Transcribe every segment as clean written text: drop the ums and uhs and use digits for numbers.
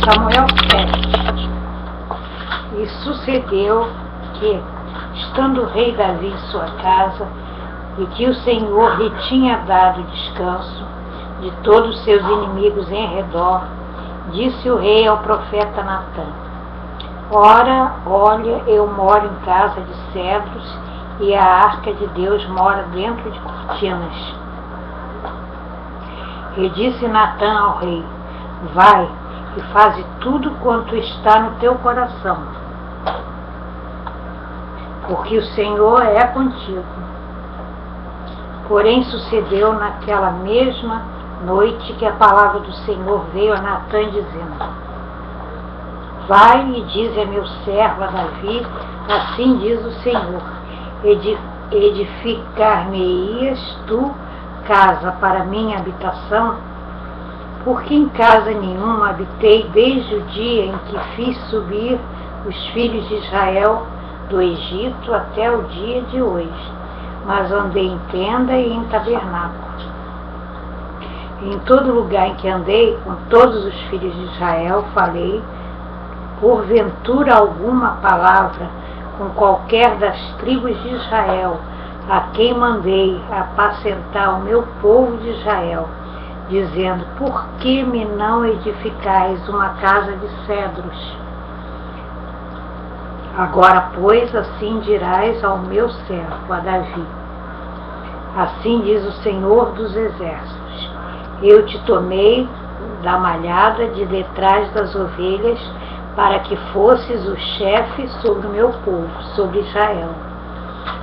Samuel 7. E sucedeu que, estando o rei Davi em sua casa, e que o Senhor lhe tinha dado descanso de todos os seus inimigos em redor, disse o rei ao profeta Natã: Ora, olha, eu moro em casa de cedros, e a arca de Deus mora dentro de cortinas. E disse Natã ao rei: Vai e faze tudo quanto está no teu coração, porque o Senhor é contigo. Porém sucedeu naquela mesma noite que a palavra do Senhor veio a Natã dizendo: Vai e dize a meu servo a Davi, assim diz o Senhor: edificar-me-ias tu casa para minha habitação? Porque em casa nenhuma habitei desde o dia em que fiz subir os filhos de Israel do Egito até o dia de hoje, mas andei em tenda e em tabernáculo. Em todo lugar em que andei com todos os filhos de Israel, falei porventura alguma palavra com qualquer das tribos de Israel, a quem mandei apacentar o meu povo de Israel, dizendo: Por que me não edificais uma casa de cedros? Agora, pois, assim dirás ao meu servo, a Davi: Assim diz o Senhor dos Exércitos: Eu te tomei da malhada de detrás das ovelhas, para que fosses o chefe sobre o meu povo, sobre Israel.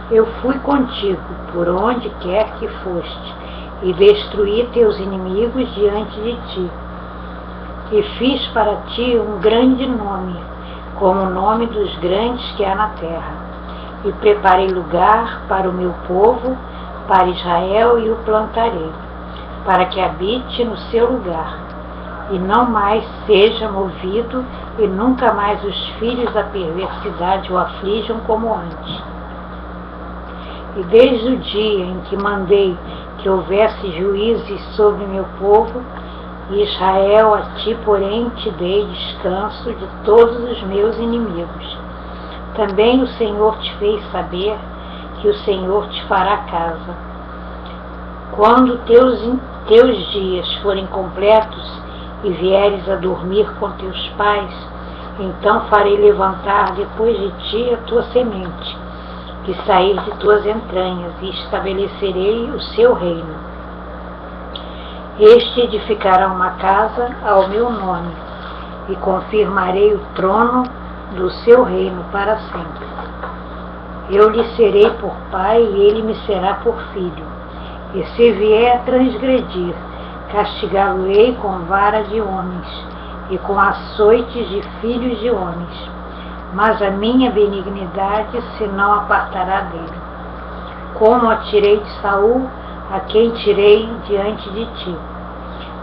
Eu fui contigo por onde quer que foste, e destruí teus inimigos diante de ti. E fiz para ti um grande nome, como o nome dos grandes que há na terra. E preparei lugar para o meu povo, para Israel, e o plantarei, para que habite no seu lugar, e não mais seja movido, e nunca mais os filhos da perversidade o aflijam como antes. E desde o dia em que mandei que houvesse juízes sobre meu povo, Israel, a ti, porém, te dei descanso de todos os meus inimigos. Também o Senhor te fez saber que o Senhor te fará casa. Quando teus dias forem completos e vieres a dormir com teus pais, então farei levantar depois de ti a tua semente, que sair de tuas entranhas, e estabelecerei o seu reino. Este edificará uma casa ao meu nome, e confirmarei o trono do seu reino para sempre. Eu lhe serei por pai, e ele me será por filho. E se vier a transgredir, castigá-lo-ei com vara de homens, e com açoites de filhos de homens. Mas a minha benignidade se não apartará dele. Como a tirei de Saul, a quem tirei diante de ti.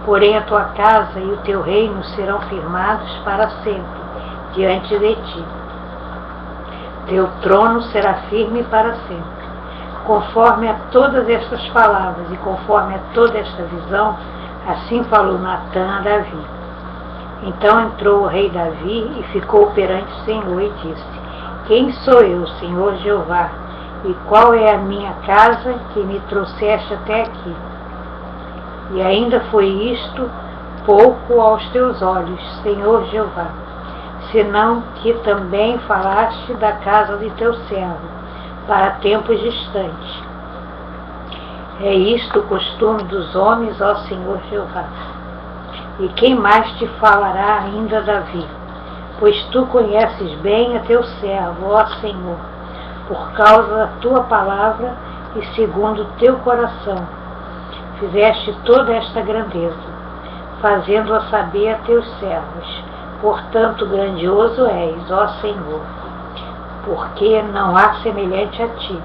Porém a tua casa e o teu reino serão firmados para sempre diante de ti. Teu trono será firme para sempre. Conforme a todas estas palavras e conforme a toda esta visão, assim falou Natã a Davi. Então entrou o rei Davi e ficou perante o Senhor e disse: Quem sou eu, Senhor Jeová? E qual é a minha casa que me trouxeste até aqui? E ainda foi isto pouco aos teus olhos, Senhor Jeová, senão que também falaste da casa de teu servo, para tempos distantes. É isto o costume dos homens, ó Senhor Jeová. E quem mais te falará ainda, Davi? Pois tu conheces bem a teu servo, ó Senhor, por causa da tua palavra e segundo o teu coração. Fizeste toda esta grandeza, fazendo-a saber a teus servos. Portanto, grandioso és, ó Senhor, porque não há semelhante a ti,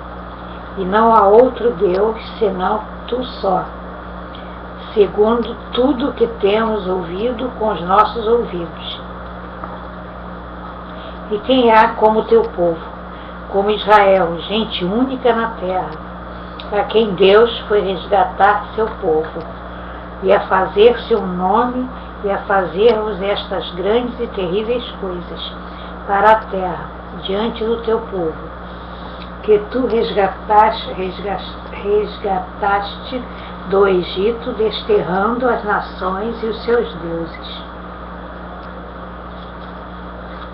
e não há outro Deus senão tu só, segundo tudo que temos ouvido com os nossos ouvidos. E quem há como teu povo, como Israel, gente única na terra, a quem Deus foi resgatar seu povo, e a fazer-se um nome e a fazer-vos estas grandes e terríveis coisas para a terra, diante do teu povo, que tu resgataste do Egito, desterrando as nações e os seus deuses.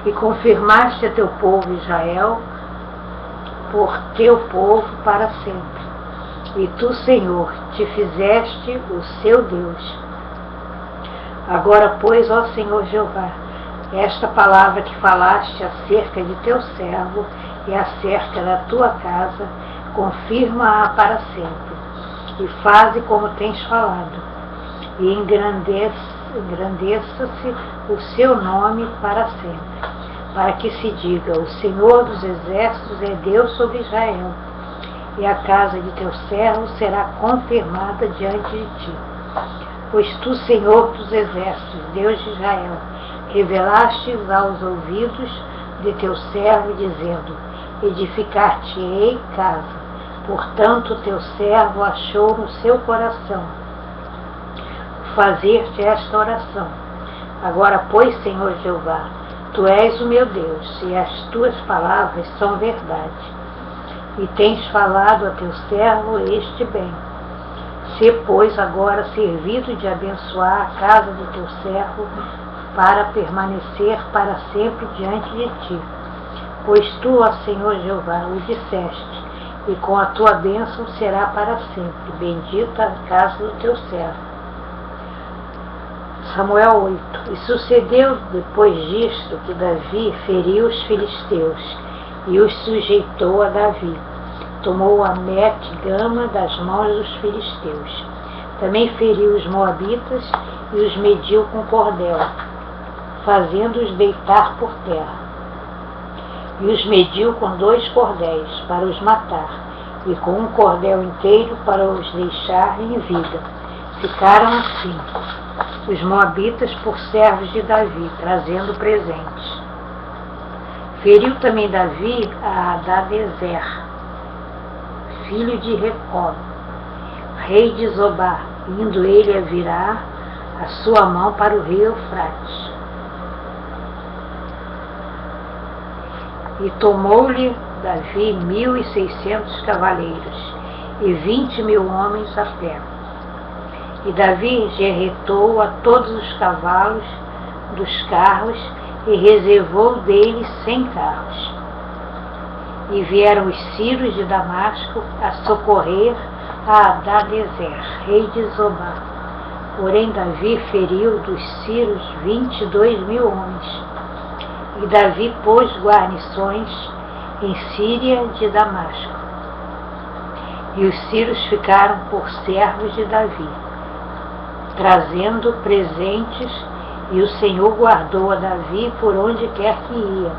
E confirmaste a teu povo Israel por teu povo para sempre. E tu, Senhor, te fizeste o seu Deus. Agora, pois, ó Senhor Jeová, esta palavra que falaste acerca de teu servo e acerca da tua casa, confirma-a para sempre, e faze como tens falado, e engrandeça-se o seu nome para sempre, para que se diga: o Senhor dos exércitos é Deus sobre Israel, e a casa de teu servo será confirmada diante de ti. Pois tu, Senhor dos exércitos, Deus de Israel, revelaste aos ouvidos de teu servo, dizendo: edificar-te-ei casa. Portanto, teu servo achou no seu coração fazer-te esta oração. Agora, pois, Senhor Jeová, tu és o meu Deus, e as tuas palavras são verdade. E tens falado a teu servo este bem. Se, pois, agora servido de abençoar a casa de teu servo, para permanecer para sempre diante de ti. Pois tu, ó Senhor Jeová, o disseste, e com a tua bênção será para sempre. Bendita a casa do teu servo. Samuel 8. E sucedeu depois disto que Davi feriu os filisteus e os sujeitou a Davi. Tomou a Met-Gama das mãos dos filisteus. Também feriu os moabitas e os mediu com cordel, fazendo-os deitar por terra. E os mediu com 2 cordéis para os matar, e com um cordel inteiro para os deixar em vida. Ficaram assim os moabitas por servos de Davi, trazendo presentes. Feriu também Davi a Hadadezer, filho de Recob, rei de Zobá, indo ele a virar a sua mão para o rio Eufrates. E tomou-lhe Davi 1.600 cavaleiros e 20.000 homens a pé. E Davi gerretou a todos os cavalos dos carros e reservou deles 100 carros. E vieram os sírios de Damasco a socorrer a Hadadezer, rei de Zobá. Porém Davi feriu dos sírios 22.000 homens. E Davi pôs guarnições em Síria de Damasco. E os sírios ficaram por servos de Davi, trazendo presentes, e o Senhor guardou a Davi por onde quer que ia.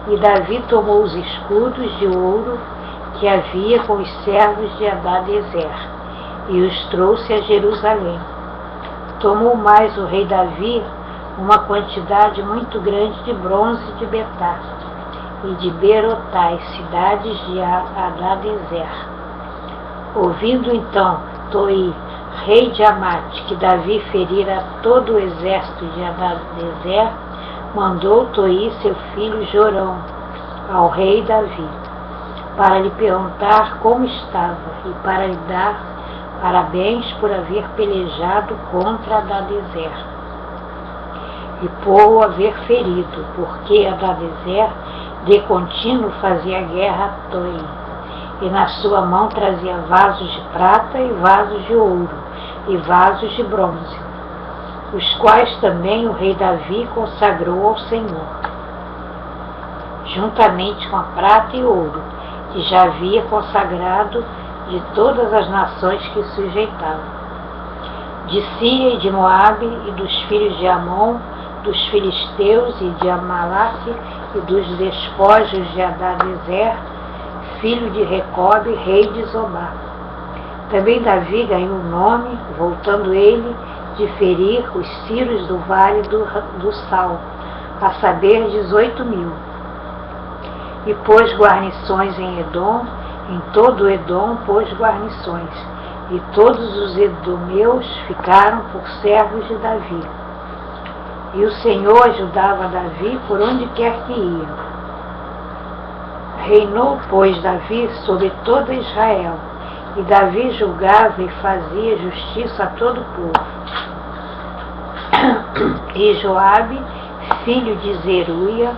E Davi tomou os escudos de ouro que havia com os servos de Hadadezer, e os trouxe a Jerusalém. Tomou mais o rei Davi uma quantidade muito grande de bronze de Betá e de Berotai, cidades de Hadadezer. Ouvindo então Toi, rei de Amate, que Davi ferira todo o exército de Hadadezer, mandou Toi, seu filho Jorão, ao rei Davi, para lhe perguntar como estava e para lhe dar parabéns por haver pelejado contra Hadadezer e por o haver ferido, porque Hadadezer de contínuo fazia guerra a Toi, e na sua mão trazia vasos de prata e vasos de ouro e vasos de bronze, os quais também o rei Davi consagrou ao Senhor, juntamente com a prata e ouro, que já havia consagrado de todas as nações que sujeitavam, de Síria e de Moabe e dos filhos de Amon, dos filisteus e de Amalaque e dos despojos de Hadadezer, filho de Recob, rei de Zobá. Também Davi ganhou o nome, voltando ele de ferir os sírios do vale do Sal, a saber 18.000. E pôs guarnições em Edom, em todo o Edom pôs guarnições, e todos os edomeus ficaram por servos de Davi. E o Senhor ajudava Davi por onde quer que ia. Reinou, pois, Davi sobre todo Israel, e Davi julgava e fazia justiça a todo o povo. E Joabe, filho de Zeruia,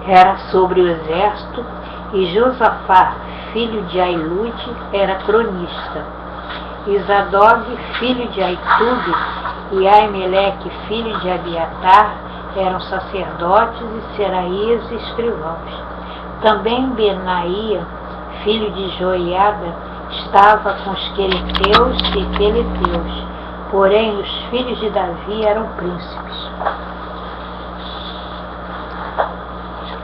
era sobre o exército, e Josafá, filho de Ailude, era cronista. E Zadog, filho de Aitube, e Aimeleque, filho de Abiatar, eram sacerdotes, e Seraías escrivãos. Também Benaía, filho de Joiada, estava com os quereteus e peleteus, porém os filhos de Davi eram príncipes.